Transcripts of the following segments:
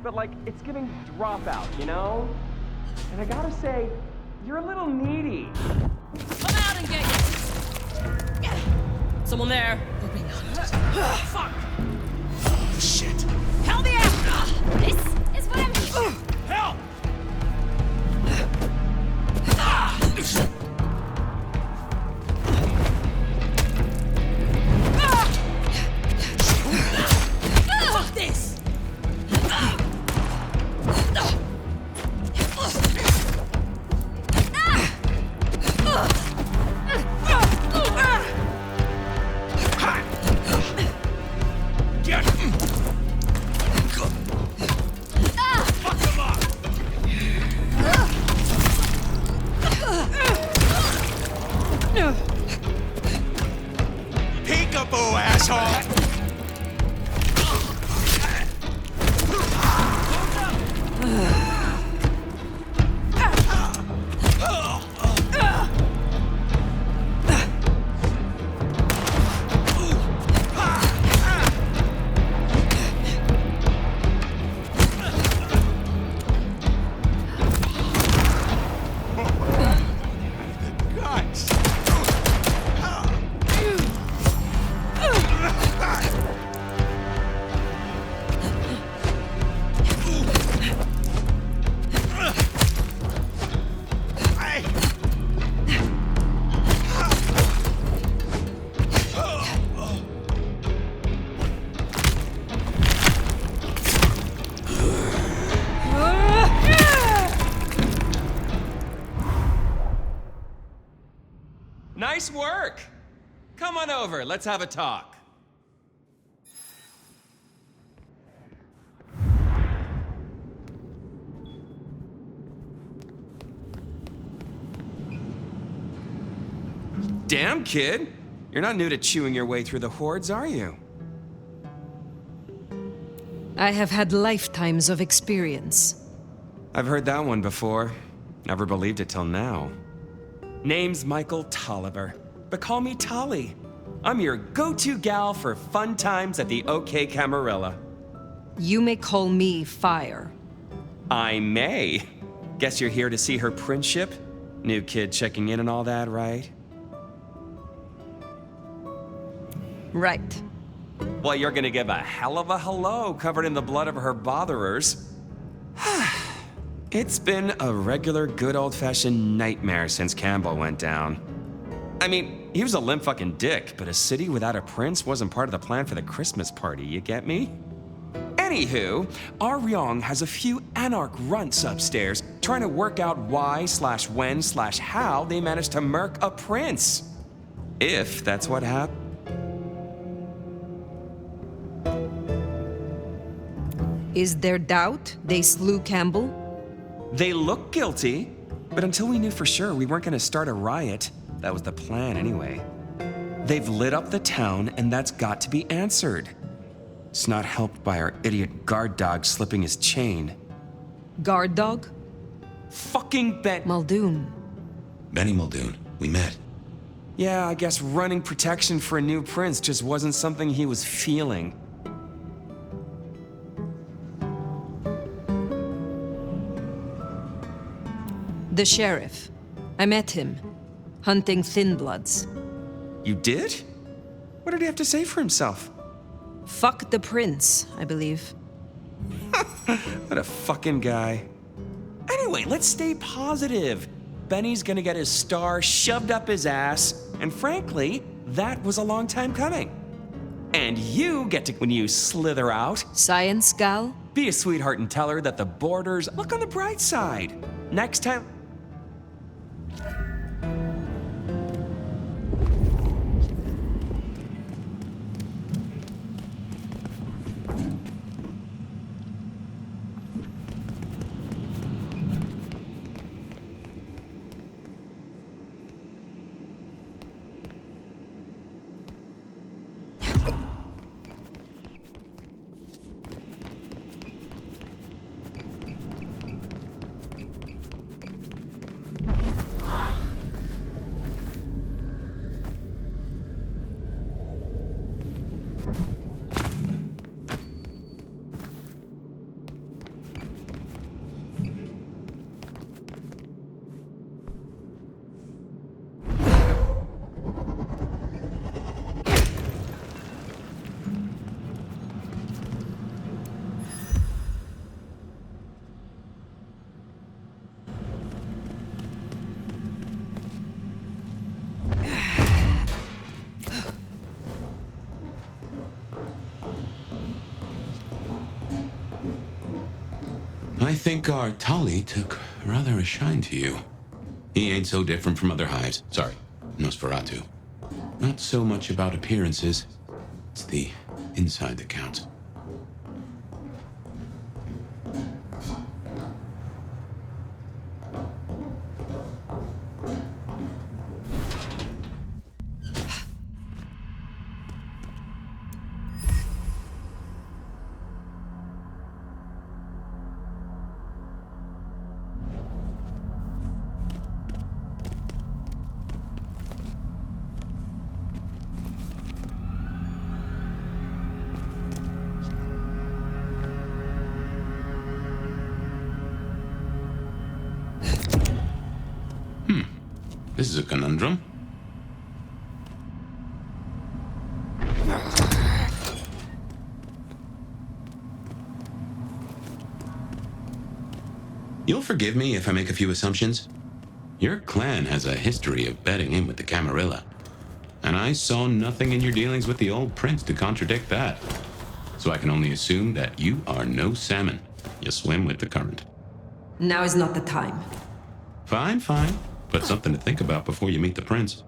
but like, it's giving dropout, you know? And I gotta say, you're a little needy. Come out and get you! Someone there. We're being hunted. Fuck! Shit! Hell the F! This is what I'm here. Help! Fuck this! Get him! Fuck him up! Peekaboo, asshole! Guts! Nice work! Come on over, let's have a talk. Damn, kid. You're not new to chewing your way through the hordes, are you? I have had lifetimes of experience. I've heard that one before. Never believed it till now. Name's Michael Tolliver, but call me Tolly. I'm your go-to gal for fun times at the OK Camarilla. You may call me Fire. I may. Guess you're here to see her princeship? New kid checking in and all that, right? Right. Well, you're gonna give a hell of a hello covered in the blood of her botherers. It's been a regular good old-fashioned nightmare since Campbell went down. I mean, he was a limp fucking dick, but a city without a prince wasn't part of the plan for the Christmas party, you get me? Anywho, our Ryong has a few anarch runts upstairs trying to work out why/when/how they managed to murk a prince. If that's what happened. Is there doubt they slew Campbell? They look guilty, but until we knew for sure, we weren't gonna start a riot. That was the plan anyway. They've lit up the town, and that's got to be answered. It's not helped by our idiot guard dog slipping his chain. Guard dog? Fucking Ben. Muldoon. Benny Muldoon, we met. Yeah, I guess running protection for a new prince just wasn't something he was feeling. The sheriff. I met him. Hunting Thin Bloods. You did? What did he have to say for himself? Fuck the prince, I believe. What a fucking guy. Anyway, let's stay positive. Benny's gonna get his star shoved up his ass, and frankly, that was a long time coming. And you get to, when you slither out, Science gal? be a sweetheart and tell her that the borders look on the bright side. Next time. I think our Tali took rather a shine to you. He ain't so different from other hives. Sorry, Nosferatu. Not so much about appearances. It's the inside that counts. This is a conundrum. You'll forgive me if I make a few assumptions. Your clan has a history of betting in with the Camarilla. And I saw nothing in your dealings with the old prince to contradict that. So I can only assume that you are no salmon. You swim with the current. Now is not the time. Fine, fine. But something to think about before you meet the prince.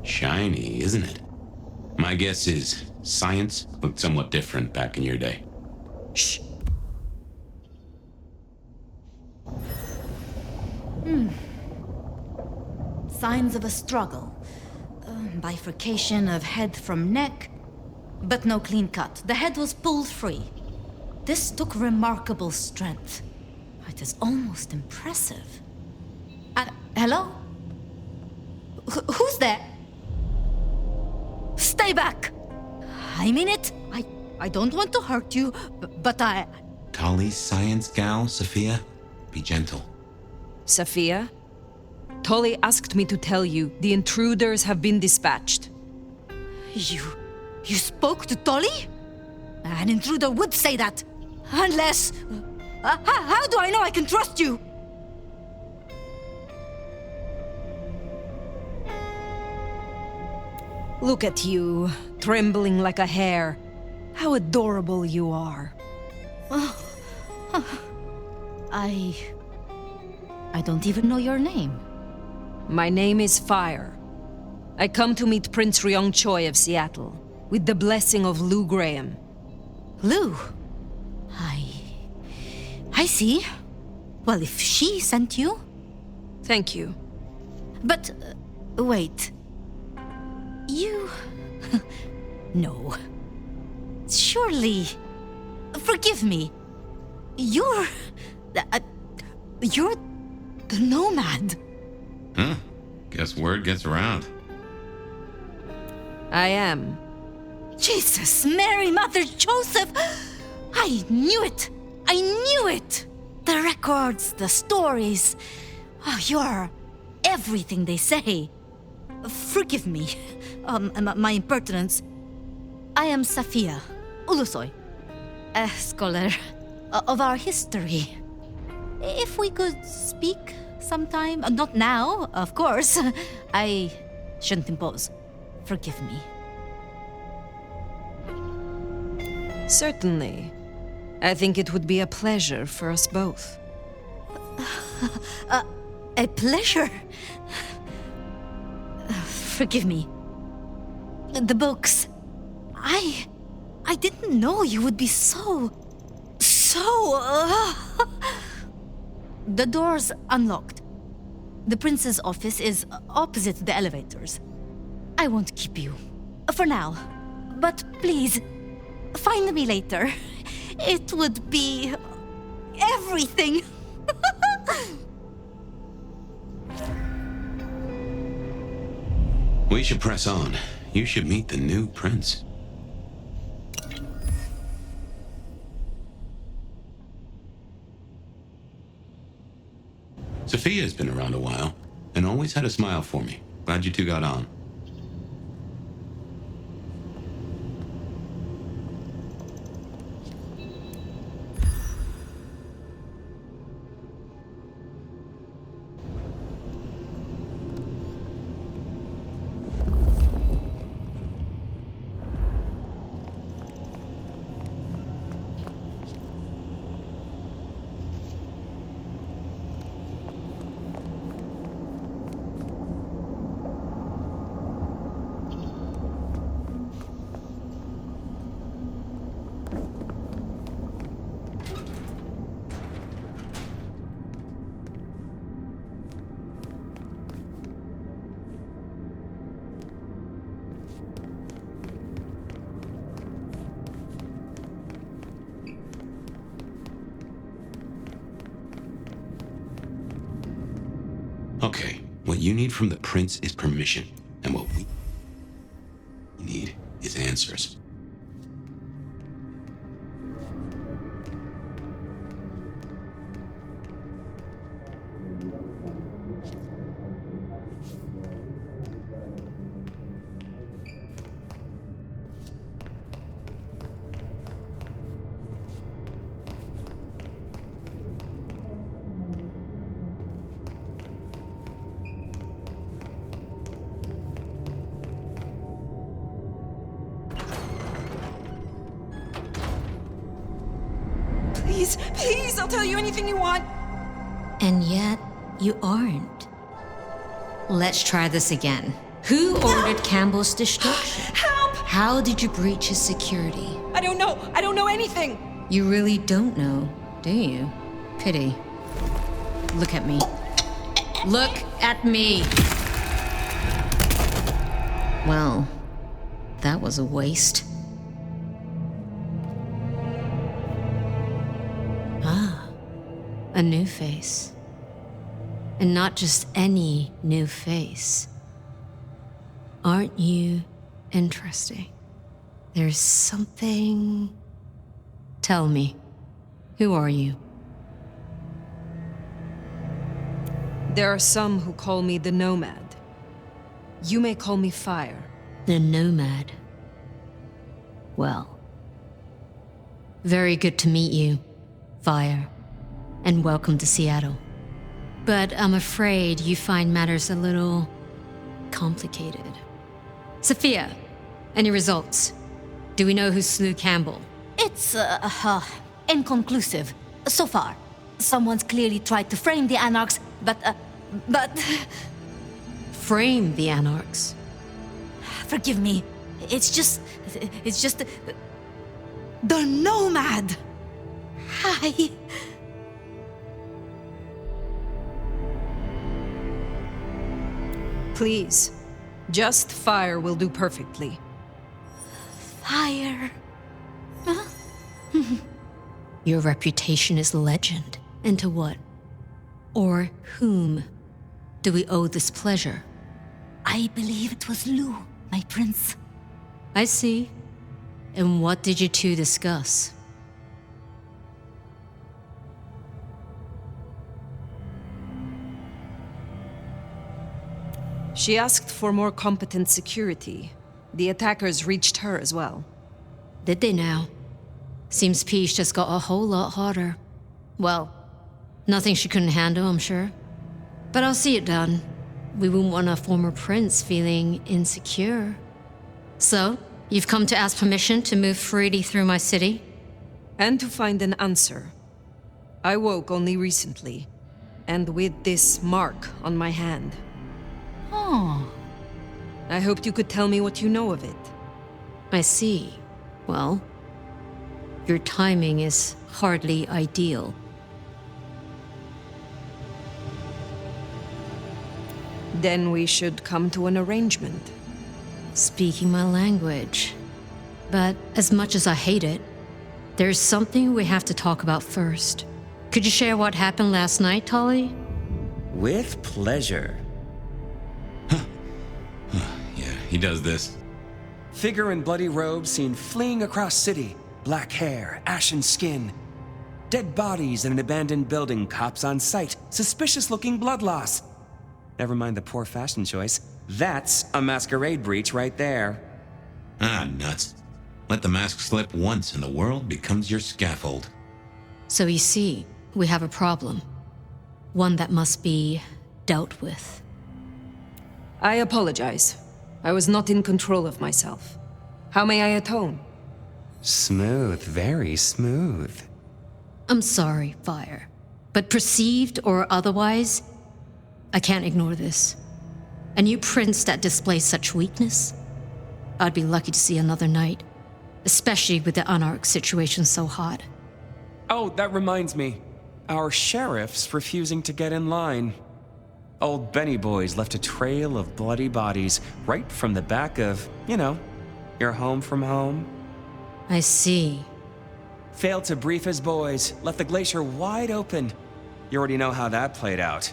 Shiny, isn't it? My guess is science looked somewhat different back in your day. Shh. Signs of a struggle. Bifurcation of head from neck, but no clean cut. The head was pulled free. This took remarkable strength. It is almost impressive. Hello? Who's there? Stay back! I mean it. I don't want to hurt you, but I... Tali's science gal, Sophia? Be gentle. Sophia? Tolly asked me to tell you the intruders have been dispatched. You spoke to Tolly? An intruder would say that. Unless... how do I know I can trust you? Look at you, trembling like a hare. How adorable you are. I don't even know your name. My name is Fire. I come to meet Prince Ryong Choi of Seattle, with the blessing of Lou Graham. Lou? I see. Well, if she sent you... Thank you. But, wait. You... No. Surely... Forgive me. You're the nomad. Huh? Guess word gets around. I am. Jesus, Mary, Mother Joseph! I knew it! I knew it! The records, the stories. Oh, you're everything they say. Forgive me, my impertinence. I am Safia Ulusoy, a scholar of our history. If we could speak sometime, not now, of course. I shouldn't impose. Forgive me. Certainly. I think it would be a pleasure for us both. A pleasure. Forgive me. The books. I didn't know you would be so... The door's unlocked. The prince's office is opposite the elevators. I won't keep you. For now. But please, find me later. It would be... everything. We should press on. You should meet the new prince. Sophia's been around a while, and always had a smile for me. Glad you two got on. Okay, what you need from the prince is permission, and what we need is answers. Please, I'll tell you anything you want. And yet, you aren't. Let's try this again. Who ordered Campbell's destruction? Help! How did you breach his security? I don't know anything. You really don't know, do you? Pity. Look at me. Look at me! Well, that was a waste. A new face. And not just any new face. Aren't you interesting? There's something... Tell me, who are you? There are some who call me the Nomad. You may call me Fire. The Nomad. Well, very good to meet you, Fire. And welcome to Seattle. But I'm afraid you find matters a little complicated. Sophia, any results? Do we know who slew Campbell? It's, inconclusive. So far. Someone's clearly tried to frame the Anarchs, but... Frame the Anarchs? Forgive me. It's just... The Nomad! Hi... Please, just Fire will do perfectly. Fire... Huh? Your reputation is legend. And to what? Or whom do we owe this pleasure? I believe it was Lou, my prince. I see. And what did you two discuss? She asked for more competent security. The attackers reached her as well. Did they now? Seems peace just got a whole lot harder. Well, nothing she couldn't handle, I'm sure. But I'll see it done. We wouldn't want a former prince feeling insecure. So, you've come to ask permission to move freely through my city? And to find an answer. I woke only recently, and with this mark on my hand. Oh, I hoped you could tell me what you know of it. I see. Well, your timing is hardly ideal. Then we should come to an arrangement. Speaking my language. But as much as I hate it, there's something we have to talk about first. Could you share what happened last night, Tolly? With pleasure. Yeah, he does this. Figure in bloody robes seen fleeing across city. Black hair, ashen skin. Dead bodies in an abandoned building, cops on site. Suspicious-looking blood loss. Never mind the poor fashion choice. That's a masquerade breach right there. Ah, nuts. Let the mask slip once and the world becomes your scaffold. So you see, we have a problem. One that must be dealt with. I apologize. I was not in control of myself. How may I atone? Smooth, very smooth. I'm sorry, Fire. But perceived or otherwise, I can't ignore this. A new prince that displays such weakness? I'd be lucky to see another night. Especially with the Anarch situation so hot. Oh, that reminds me. Our sheriff's refusing to get in line. Old Benny Boys left a trail of bloody bodies right from the back of, your home from home. I see. Failed to brief his boys, left the glacier wide open. You already know how that played out.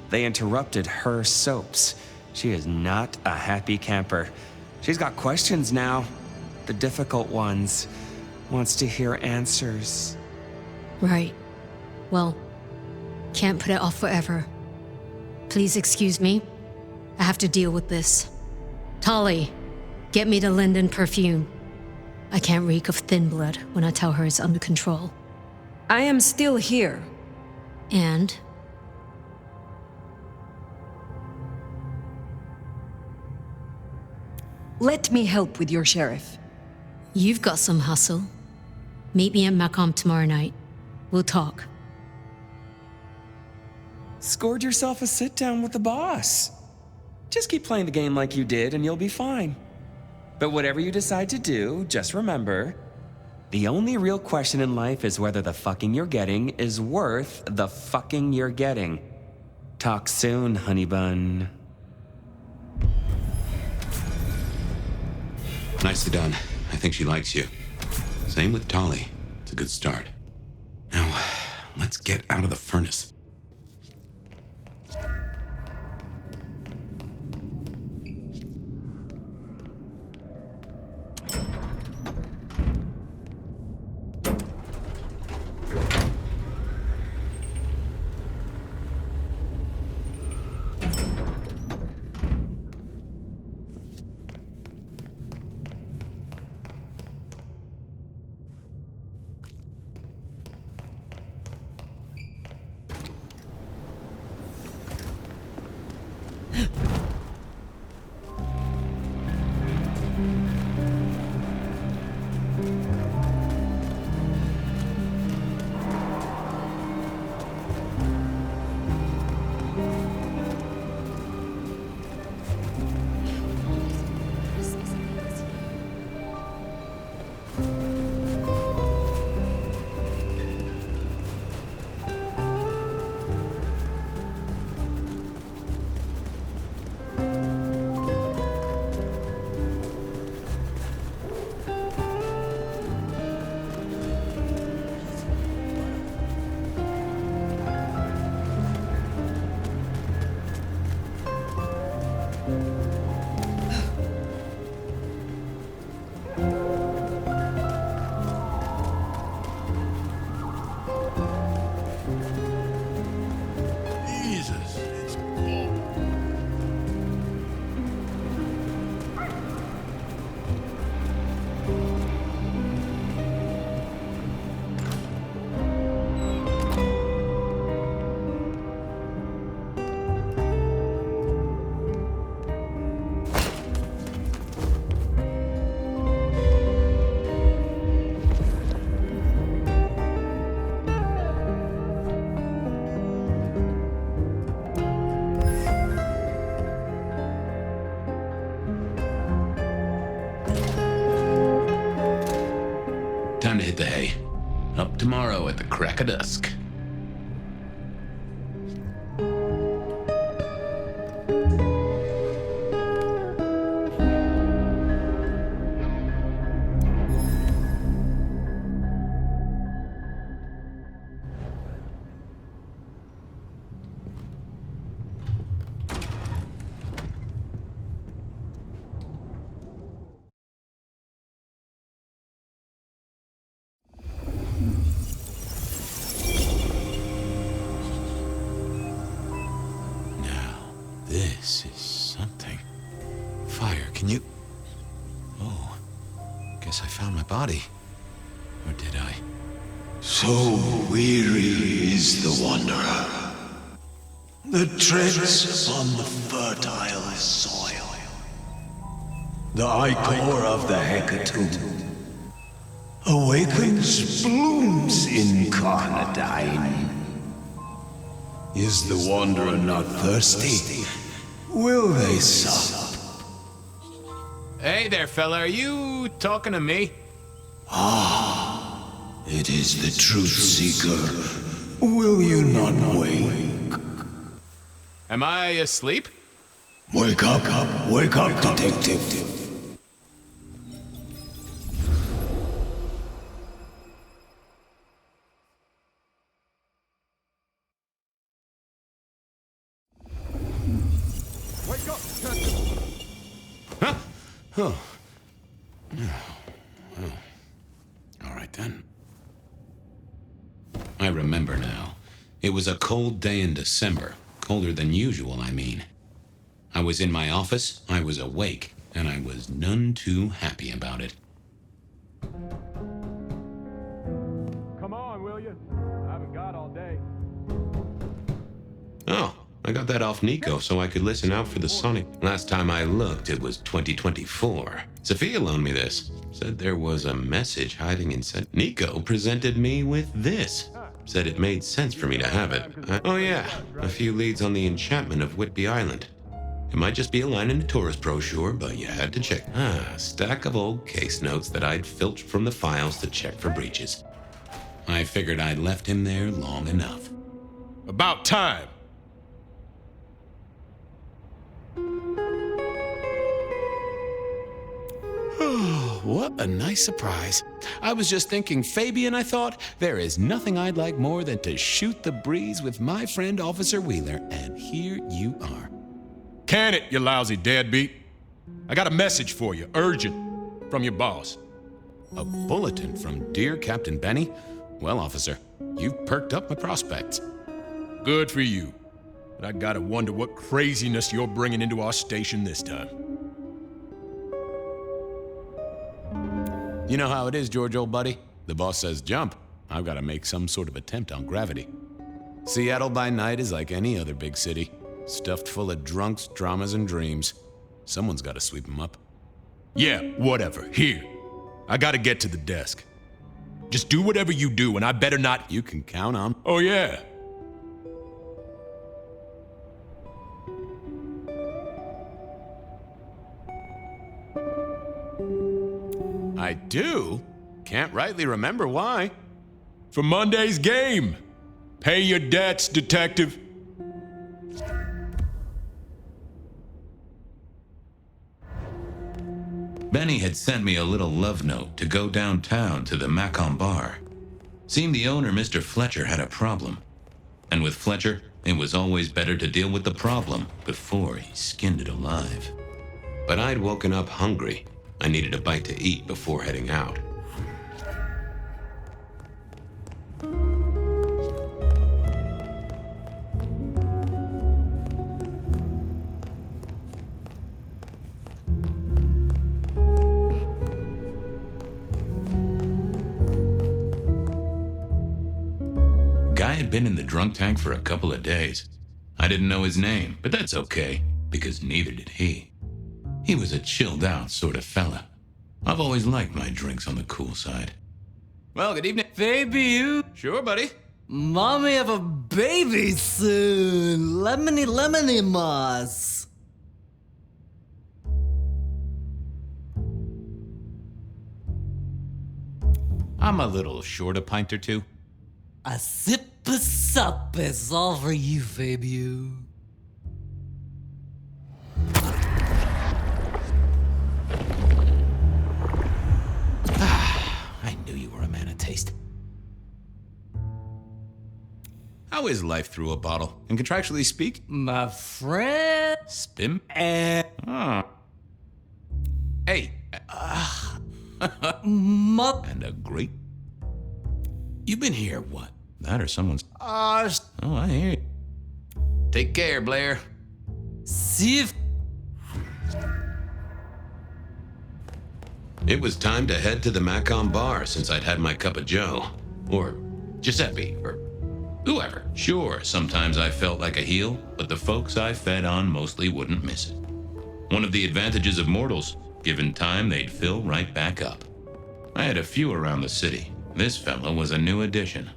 They interrupted her soaps. She is not a happy camper. She's got questions now. The difficult ones. Wants to hear answers. Right. Well, can't put it off forever. Please excuse me. I have to deal with this. Tolly, get me the linden perfume. I can't reek of thin blood when I tell her it's under control. I am still here. And? Let me help with your sheriff. You've got some hustle. Meet me at Macomb tomorrow night. We'll talk. Scored yourself a sit-down with the boss. Just keep playing the game like you did and you'll be fine. But whatever you decide to do, just remember, the only real question in life is whether the fucking you're getting is worth the fucking you're getting. Talk soon, honey bun. Nicely done. I think she likes you. Same with Tolly. It's a good start. Now, let's get out of the furnace. time to hit the hay. Up tomorrow at the crack of dusk. This is something. Fire, can you... Oh, guess I found my body. Or did I? So weary is the wanderer that treads upon the fertile soil. The ichor of the hecatomb awakens blooms incarnadine. Is the wanderer not thirsty? Will they sup? Hey there, fella. Are you talking to me? It is the truth seeker. Will you not wake? Am I asleep? Wake up, detective. Huh? Oh. All right then. I remember now. It was a cold day in December. Colder than usual, I mean. I was in my office, I was awake, and I was none too happy about it. Come on, will you? I haven't got all day. Oh, I got that off Nico so I could listen out for the Sonic. Last time I looked, it was 2024. Sophia loaned me this. Said there was a message hiding inside. Nico presented me with this. Said it made sense for me to have it. Oh yeah, a few leads on the enchantment of Whitby Island. It might just be a line in a tourist brochure, but you had to check. A stack of old case notes that I'd filched from the files to check for breaches. I figured I'd left him there long enough. About time. What a nice surprise. I was just thinking, Fabian, I thought, there is nothing I'd like more than to shoot the breeze with my friend Officer Wheeler, and here you are. Can it, you lousy deadbeat? I got a message for you, urgent, from your boss. A bulletin from dear Captain Benny? Well, officer, you've perked up my prospects. Good for you. But I gotta wonder what craziness you're bringing into our station this time. You know how it is, George, old buddy? The boss says jump. I've got to make some sort of attempt on gravity. Seattle by night is like any other big city. Stuffed full of drunks, dramas, and dreams. Someone's got to sweep them up. Yeah, whatever. Here. I gotta get to the desk. Just do whatever you do, and I better not... You can count on. Oh, yeah. I do? Can't rightly remember why. For Monday's game. Pay your debts, detective. Benny had sent me a little love note to go downtown to the Macon bar. Seemed the owner, Mr. Fletcher, had a problem. And with Fletcher, it was always better to deal with the problem before he skinned it alive. But I'd woken up hungry. I needed a bite to eat before heading out. Guy had been in the drunk tank for a couple of days. I didn't know his name, but that's okay, because neither did he. He was a chilled-out sort of fella. I've always liked my drinks on the cool side. Well, good evening. Baby, you. Sure, buddy. Mommy have a baby soon. Lemony moss. I'm a little short a pint or two. A sip of sup is all for you, Fabio. I knew you were a man of taste. How is life through a bottle? And contractually speak? My friend. Spim? And Hey. And a great. You've been here, what? That or someone's. Oh, I hear you. Take care, Blair. see if It was time to head to the Macon bar since I'd had my cup of joe. Or Giuseppe, or whoever. Sure, sometimes I felt like a heel, but the folks I fed on mostly wouldn't miss it. One of the advantages of mortals, given time, they'd fill right back up. I had a few around the city. This fella was a new addition.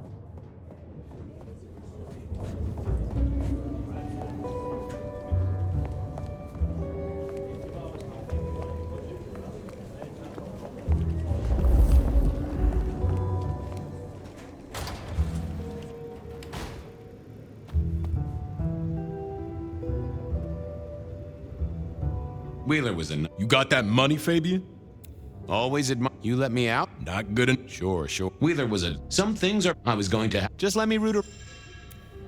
Wheeler was a. You got that money, Fabian? Always admire. You let me out? Not good enough. Sure. Wheeler was a. Some things are. I was going to. Just let me root her.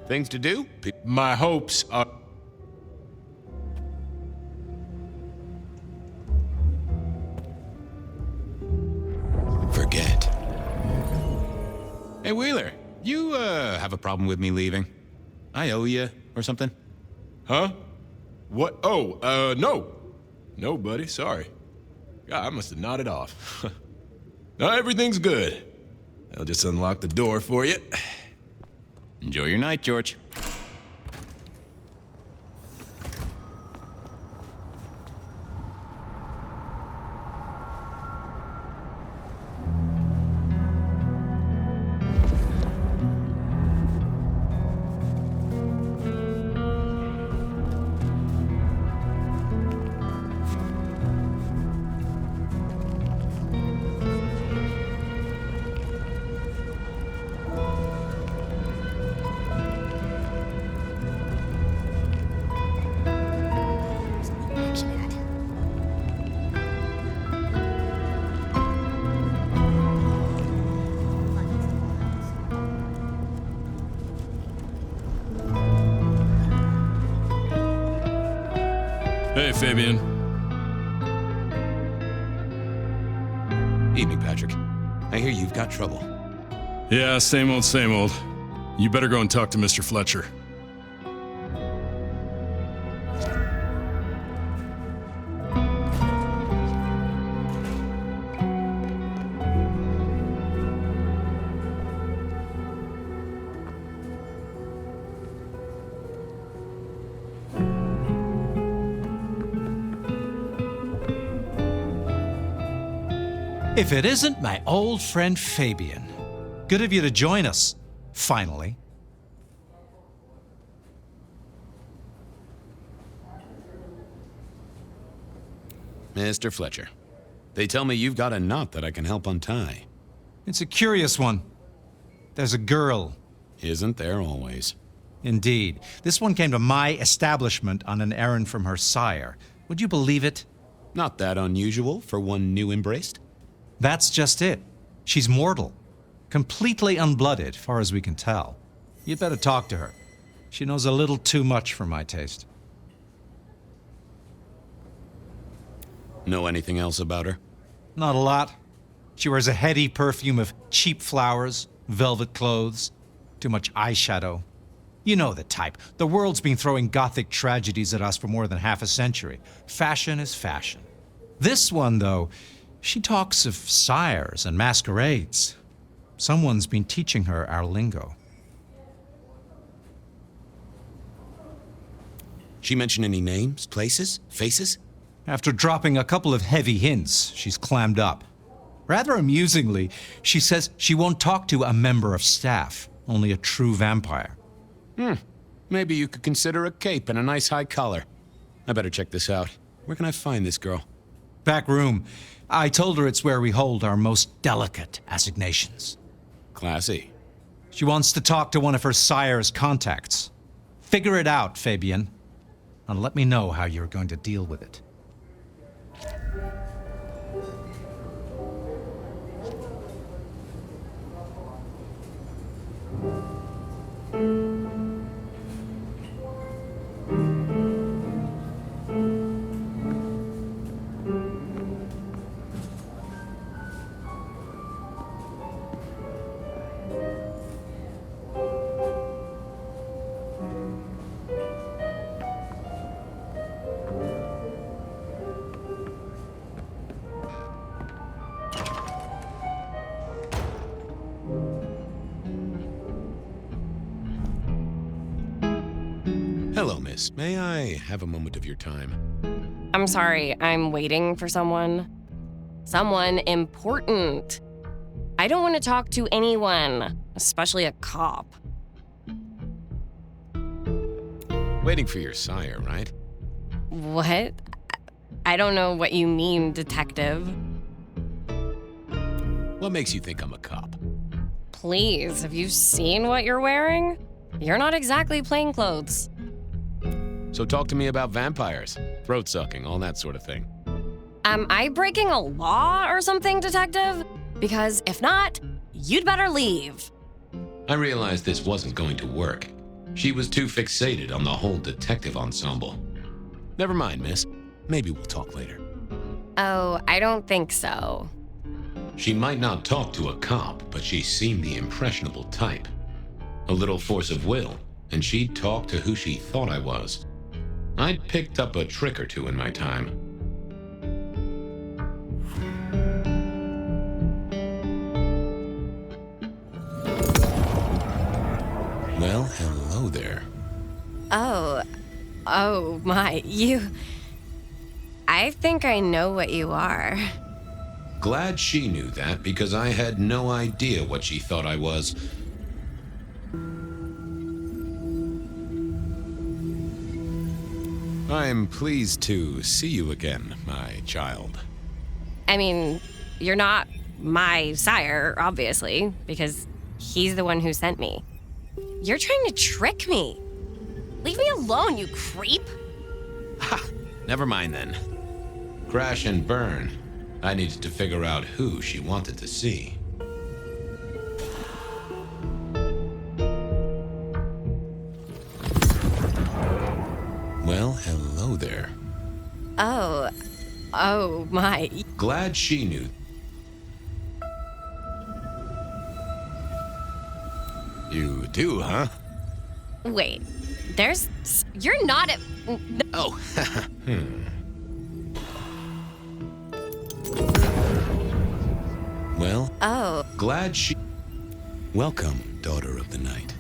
Things to do? My hopes are. Forget. Hey, Wheeler. You, have a problem with me leaving? I owe you or something? Huh? What? Oh, no. No, buddy, sorry. God, I must have nodded off. No, everything's good. I'll just unlock the door for you. Enjoy your night, George. Hey, Fabian. Evening, Patrick. I hear you've got trouble. Yeah, same old, same old. You better go and talk to Mr. Fletcher. If it isn't my old friend Fabian. Good of you to join us, finally. Mr. Fletcher, they tell me you've got a knot that I can help untie. It's a curious one. There's a girl. Isn't there always? Indeed. This one came to my establishment on an errand from her sire. Would you believe it? Not that unusual for one new embraced. That's just it. She's mortal. Completely unblooded, far as we can tell. You'd better talk to her. She knows a little too much for my taste. Know anything else about her? Not a lot. She wears a heady perfume of cheap flowers, velvet clothes, too much eyeshadow. You know the type. The world's been throwing gothic tragedies at us for more than half a century. Fashion is fashion. This one, though, she talks of sires and masquerades. Someone's been teaching her our lingo. She mention any names, places, faces? After dropping a couple of heavy hints, she's clammed up. Rather amusingly, she says she won't talk to a member of staff, only a true vampire. Maybe you could consider a cape and a nice high collar. I better check this out. Where can I find this girl? Back room. I told her it's where we hold our most delicate assignations. Classy. She wants to talk to one of her sire's contacts. Figure it out, Fabian. And let me know how you're going to deal with it. Hello, miss. May I have a moment of your time? I'm sorry, I'm waiting for someone. Someone important. I don't want to talk to anyone, especially a cop. Waiting for your sire, right? What? I don't know what you mean, detective. What makes you think I'm a cop? Please, have you seen what you're wearing? You're not exactly plainclothes. So talk to me about vampires, throat sucking, all that sort of thing. Am I breaking a law or something, detective? Because if not, you'd better leave. I realized this wasn't going to work. She was too fixated on the whole detective ensemble. Never mind, miss. Maybe we'll talk later. Oh, I don't think so. She might not talk to a cop, but she seemed the impressionable type. A little force of will, and she'd talk to who she thought I was. I'd picked up a trick or two in my time. Well, hello there. Oh my, I think I know what you are. Glad she knew that, because I had no idea what she thought I was. I'm pleased to see you again, my child. I mean, you're not my sire, obviously, because he's the one who sent me. You're trying to trick me. Leave me alone, you creep. Ha! Never mind then. Crash and burn. I needed to figure out who she wanted to see. Well, hello there. Oh my. Glad she knew. You do, huh? Wait, you're not a... Oh, Well, Oh, Glad she... welcome, daughter of the night.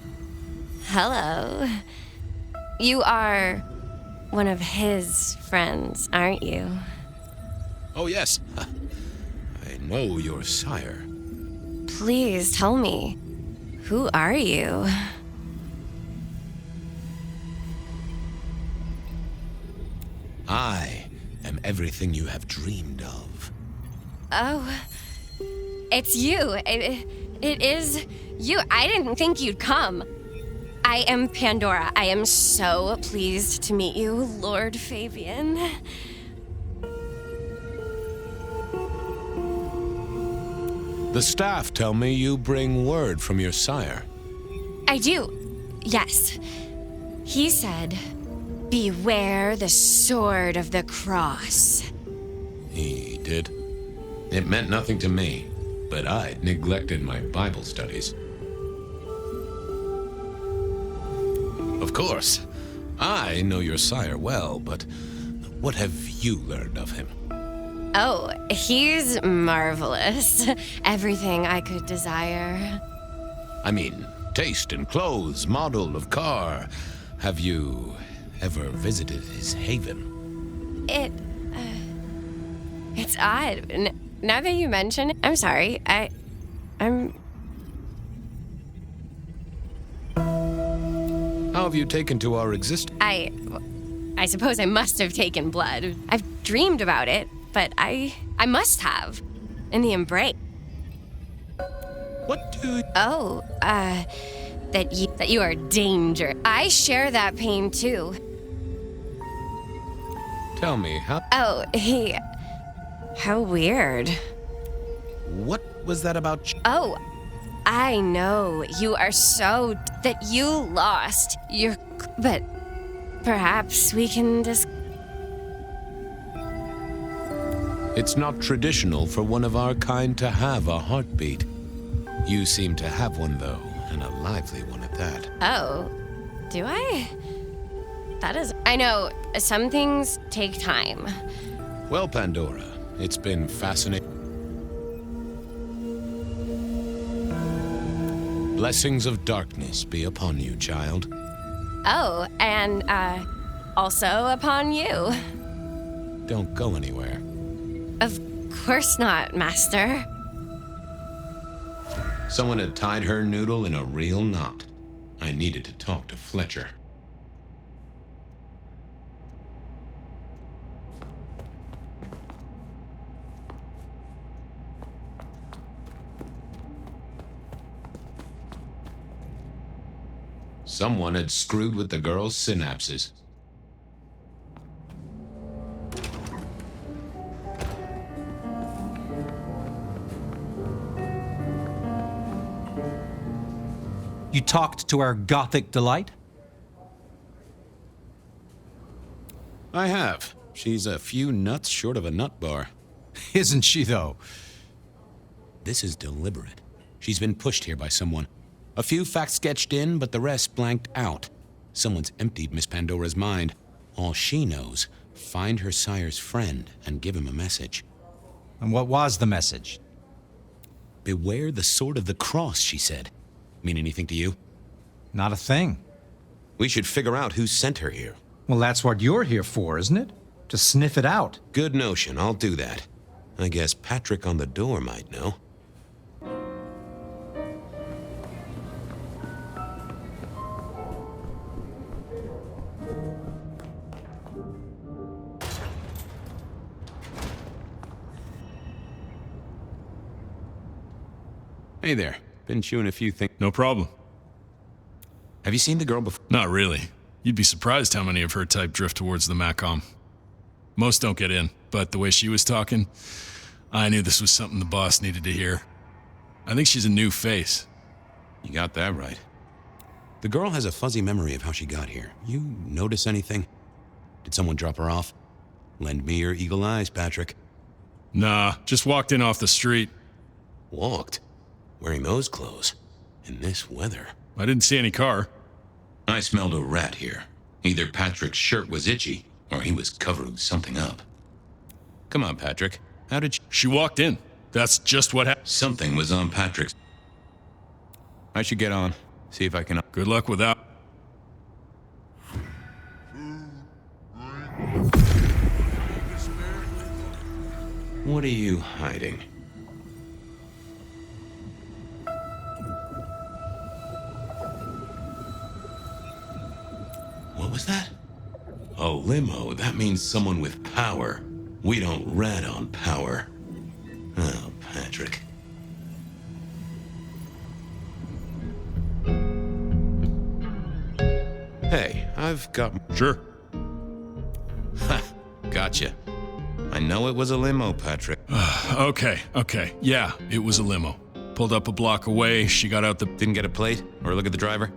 hello. You are one of his friends, aren't you? Oh, yes. I know your sire. Please tell me, who are you? I am everything you have dreamed of. Oh, it's you. It is you. I didn't think you'd come. I am Pandora. I am so pleased to meet you, Lord Fabian. The staff tell me you bring word from your sire. I do. Yes. He said, beware the sword of the cross. He did? It meant nothing to me, but I'd neglected my Bible studies. Of course. I know your sire well, but what have you learned of him? Oh, he's marvelous. Everything I could desire. I mean, taste in clothes, model of car. Have you ever visited his haven? It's odd. Now that you mention it, I'm sorry. I'm... How have you taken to our existence? I suppose I must have taken blood. I've dreamed about it. but I must have. In the embrace. What do... Oh, that you are danger. I share that pain too. Tell me, how... Oh, how weird. What was that about... Oh, I know. You are so... that you lost your... But perhaps we can just... It's not traditional for one of our kind to have a heartbeat. You seem to have one, though, and a lively one at that. Oh, do I? That is... I know, some things take time. Well, Pandora, it's been fascinating. Blessings of darkness be upon you, child. Oh, and, also upon you. Don't go anywhere. Of course not, Master. Someone had tied her noodle in a real knot. I needed to talk to Fletcher. Someone had screwed with the girl's synapses. You talked to our Gothic delight? I have. She's a few nuts short of a nut bar. Isn't she, though? This is deliberate. She's been pushed here by someone. A few facts sketched in, but the rest blanked out. Someone's emptied Miss Pandora's mind. All she knows, find her sire's friend and give him a message. And what was the message? Beware the sword of the cross, she said. Mean anything to you? Not a thing. We should figure out who sent her here. Well, that's what you're here for, isn't it? To sniff it out. Good notion, I'll do that. I guess Patrick on the door might know. Hey there. Been chewing a few things. No problem. Have you seen the girl before? Not really. You'd be surprised how many of her type drift towards the Macom. Most don't get in, but the way she was talking, I knew this was something the boss needed to hear. I think she's a new face. You got that right. The girl has a fuzzy memory of how she got here. You notice anything? Did someone drop her off? Lend me your eagle eyes, Patrick. Nah, just walked in off the street. Walked? Wearing those clothes? In this weather? I didn't see any car. I smelled a rat here. Either Patrick's shirt was itchy, or he was covering something up. Come on, Patrick. How did She walked in. That's just what happened. Something was on Patrick's. I should get on. See if I can... Good luck with that. What are you hiding? What was that? A limo. That means someone with power. We don't rat on power. Oh, Patrick. Hey, I've got... Sure. Ha! Gotcha. I know it was a limo, Patrick. Okay. Yeah, it was a limo. Pulled up a block away, she got out the... Didn't get a plate? Or look at the driver?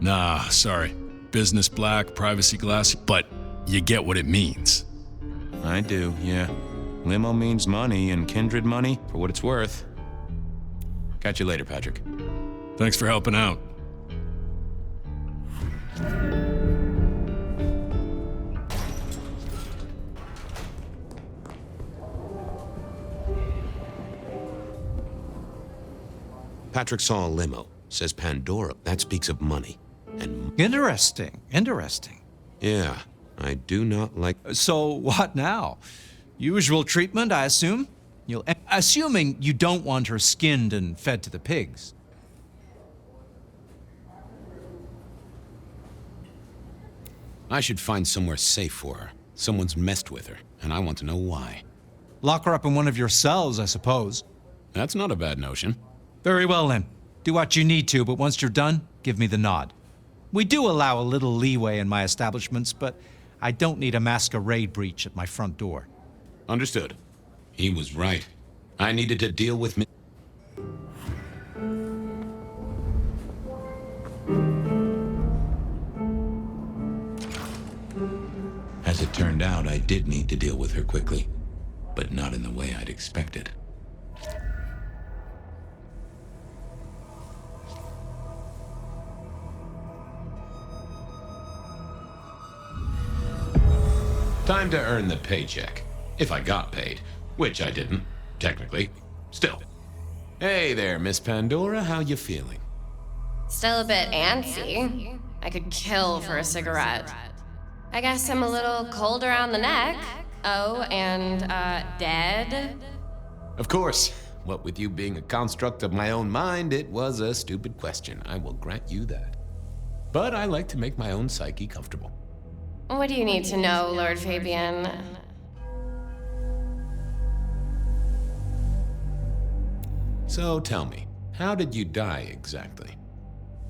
Nah, sorry. Business black, privacy glass, but you get what it means. I do, yeah. Limo means money, and kindred money, for what it's worth. Catch you later, Patrick. Thanks for helping out. Patrick saw a limo. Says Pandora. That speaks of money. And... Interesting. Yeah, I do not like... So, what now? Usual treatment, I assume? Assuming you don't want her skinned and fed to the pigs. I should find somewhere safe for her. Someone's messed with her, and I want to know why. Lock her up in one of your cells, I suppose. That's not a bad notion. Very well then. Do what you need to, but once you're done, give me the nod. We do allow a little leeway in my establishments, but I don't need a masquerade breach at my front door. Understood. He was right. I needed to deal with me. As it turned out, I did need to deal with her quickly, but not in the way I'd expected. Time to earn the paycheck. If I got paid, which I didn't, technically. Still. Hey there, Miss Pandora, how you feeling? Still a bit antsy. I could kill for a cigarette. I guess I'm a little cold around the neck. Oh, and, dead? Of course. What with you being a construct of my own mind, it was a stupid question. I will grant you that. But I like to make my own psyche comfortable. What do you need to know, Lord Fabian? So tell me, how did you die exactly?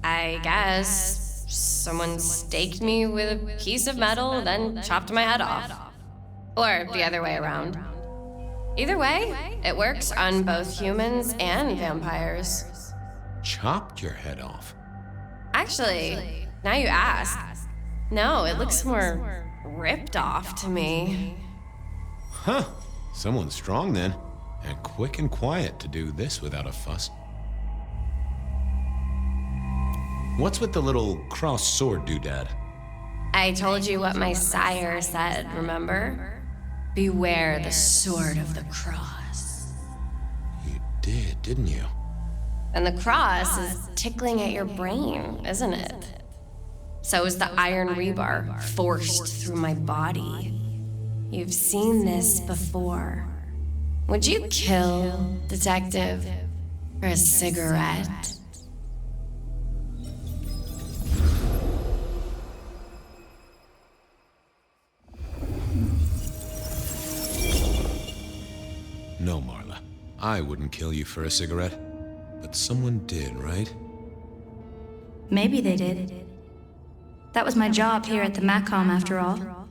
I guess someone staked me with a piece of metal, then chopped my head off. Or the other way around. Either way, it works on both humans and vampires. Chopped your head off? Actually, now you ask. No, it looks more ripped off to me. Huh. Someone's strong then. And quick and quiet to do this without a fuss. What's with the little cross sword doodad? I told you what my sire said, remember? Beware the sword of the cross. You did, didn't you? And the cross is tickling at your brain, isn't it? So is the iron rebar forced through my body. You've seen this before. Would you kill, detective, for a cigarette? No, Marla. I wouldn't kill you for a cigarette. But someone did, right? Maybe they did. That was my job here at the Macom, after all.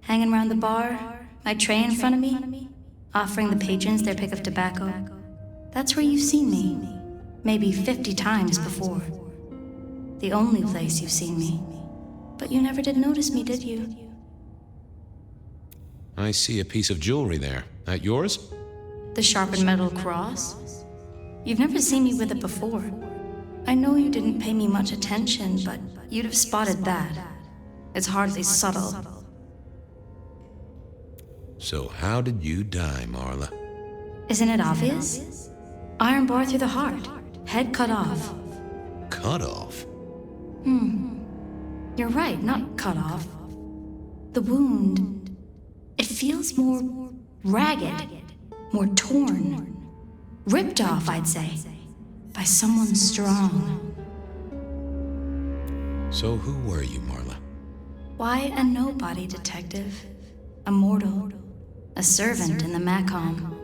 Hanging around the bar, my tray in front of me, offering the patrons their pick of tobacco. That's where you've seen me. Maybe 50 times before. The only place you've seen me. But you never did notice me, did you? I see a piece of jewelry there. That yours? The sharpened metal cross? You've never seen me with it before. I know you didn't pay me much attention, but you'd have spotted that. It's hardly subtle. So how did you die, Marla? Isn't it obvious? Iron bar through the heart. Head cut off. Cut off? You're right, not cut off. The wound, it feels more ragged, more torn. Ripped off, I'd say, by someone strong. So who were you, Marla? Why, a nobody, detective. A mortal. A servant in the Macom.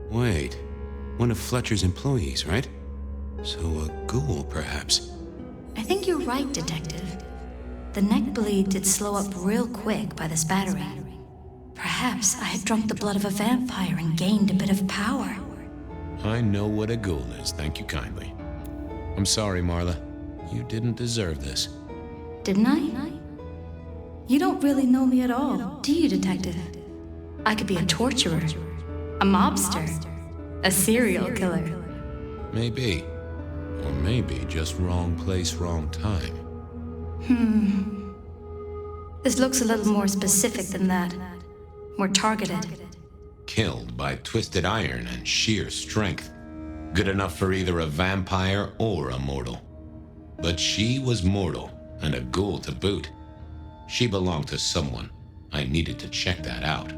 Wait, one of Fletcher's employees, right? So a ghoul, perhaps? I think you're right, detective. The neck bleed did slow up real quick by the spattering. Perhaps I had drunk the blood of a vampire and gained a bit of power. I know what a ghoul is, thank you kindly. I'm sorry, Marla. You didn't deserve this. Didn't I? You don't really know me at all, do you, detective? I could be a torturer, a mobster, a serial killer. Maybe. Or maybe just wrong place, wrong time. This looks a little more specific than that. More targeted. Killed by twisted iron and sheer strength. Good enough for either a vampire or a mortal. But she was mortal, and a ghoul to boot. She belonged to someone. I needed to check that out.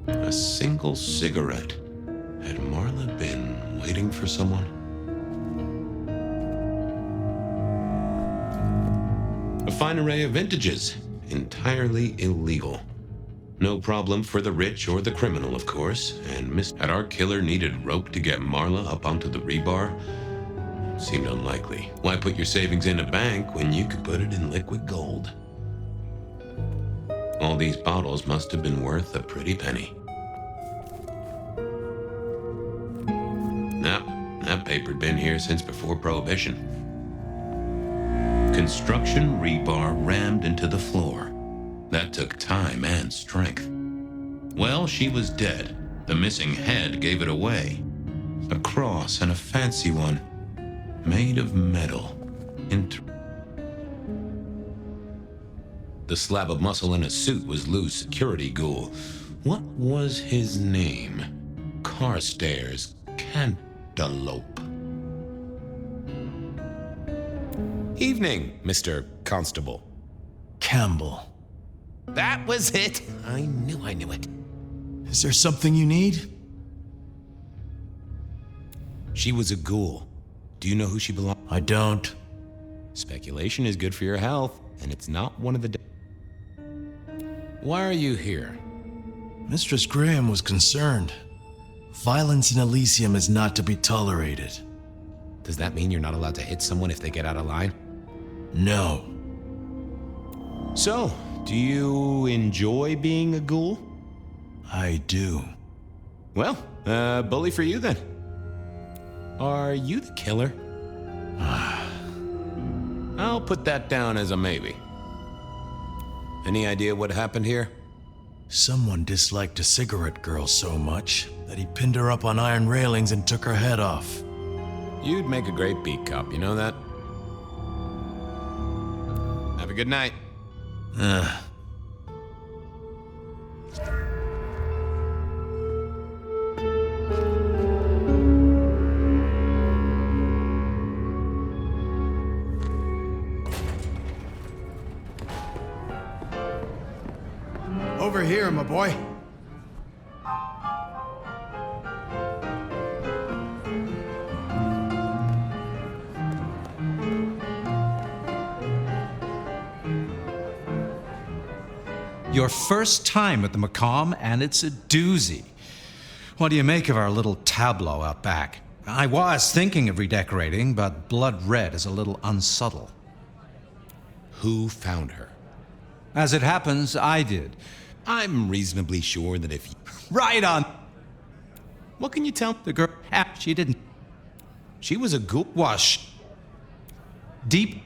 A single cigarette. Had Marla been waiting for someone? fine array of vintages. Entirely illegal. No problem for the rich or the criminal, of course. And had our killer needed rope to get Marla up onto the rebar? Seemed unlikely. Why put your savings in a bank when you could put it in liquid gold? All these bottles must have been worth a pretty penny. That paper'd been here since before Prohibition. Construction rebar rammed into the floor. That took time and strength. Well, she was dead. The missing head gave it away. A cross and a fancy one, made of metal. The slab of muscle in his suit was Lou's security ghoul. What was his name? Carstairs Cantaloupe. Evening, Mr. Constable. Campbell. That was it. I knew it. Is there something you need? She was a ghoul. Do you know who she belonged? I don't. Speculation is good for your health, and it's not one of the... Why are you here? Mistress Graham was concerned. Violence in Elysium is not to be tolerated. Does that mean you're not allowed to hit someone if they get out of line? No. So, do you enjoy being a ghoul? I do. Well, bully for you then. Are you the killer? I'll put that down as a maybe. Any idea what happened here? Someone disliked a cigarette girl so much that he pinned her up on iron railings and took her head off. You'd make a great beat cop, you know that? Have a good night. Over here, my boy. Your first time at the Macomb, and it's a doozy. What do you make of our little tableau out back? I was thinking of redecorating, but blood red is a little unsubtle. Who found her? As it happens, I did. I'm reasonably sure that if you... Right on! What can you tell? The girl, she didn't. She was a ghoul. Wash. Deep.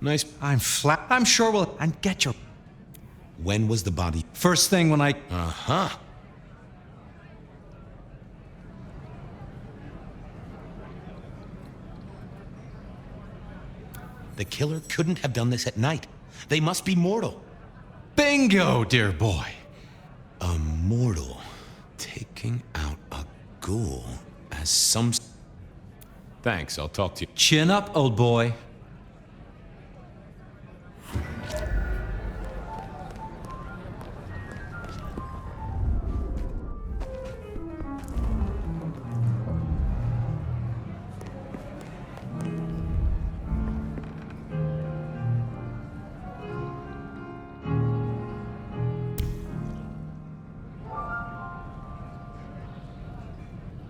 Nice. I'm flat. I'm sure we'll... And get your... When was the body? First thing when I... Uh-huh. The killer couldn't have done this at night. They must be mortal. Bingo, dear boy. A mortal taking out a ghoul as some... Thanks, I'll talk to you. Chin up, old boy.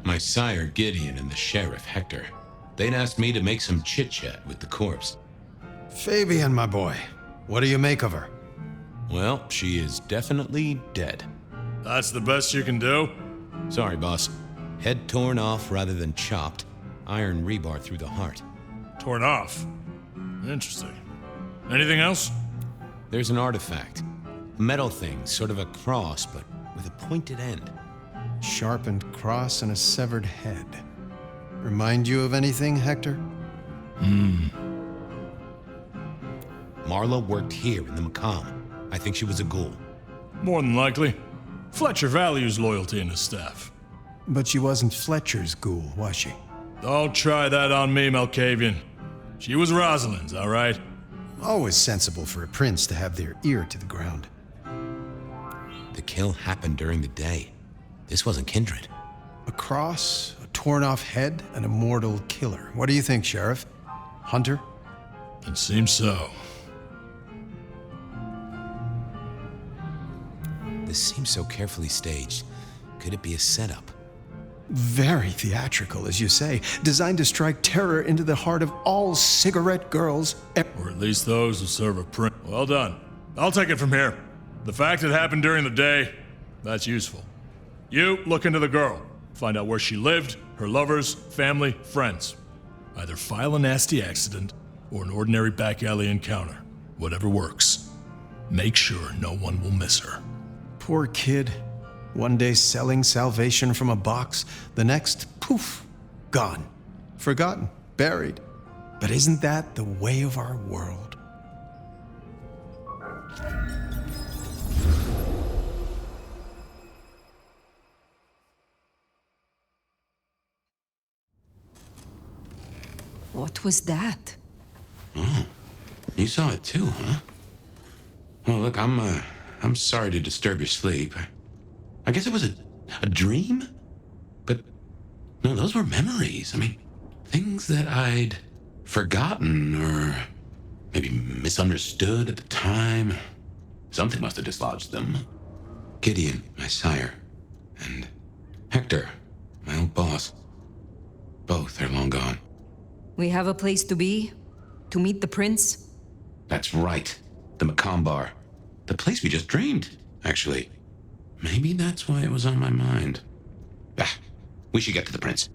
My sire Gideon and the sheriff Hector. They'd asked me to make some chit-chat with the corpse. Fabian, my boy. What do you make of her? Well, she is definitely dead. That's the best you can do? Sorry, boss. Head torn off rather than chopped. Iron rebar through the heart. Torn off. Interesting. Anything else? There's an artifact. A metal thing, sort of a cross, but with a pointed end. Sharpened cross and a severed head. Remind you of anything, Hector? Marla worked here in the Macomb. I think she was a ghoul. More than likely. Fletcher values loyalty in his staff. But she wasn't Fletcher's ghoul, was she? Don't try that on me, Malkavian. She was Rosalind's, all right? Always sensible for a prince to have their ear to the ground. The kill happened during the day. This wasn't kindred. A cross, a torn-off head, and a mortal killer. What do you think, Sheriff? Hunter? It seems so. This seems so carefully staged. Could it be a setup? Very theatrical, as you say, designed to strike terror into the heart of all cigarette girls. Or at least those who serve a prince. Well done. I'll take it from here. The fact it happened during the day, that's useful. You look into the girl. Find out where she lived, her lovers, family, friends. Either file a nasty accident or an ordinary back alley encounter. Whatever works. Make sure no one will miss her. Poor kid. One day selling salvation from a box, the next, poof, gone. Forgotten, buried. But isn't that the way of our world? What was that? Oh, you saw it too, huh? Well, look, I'm sorry to disturb your sleep. I guess it was a dream? But, no, those were memories. I mean, things that I'd forgotten or maybe misunderstood at the time. Something must have dislodged them. Gideon, my sire, and Hector, my old boss. Both are long gone. We have a place to be? To meet the prince? That's right. The Macomb Bar. The place we just dreamed, actually. Maybe that's why it was on my mind. Ah, we should get to the prince.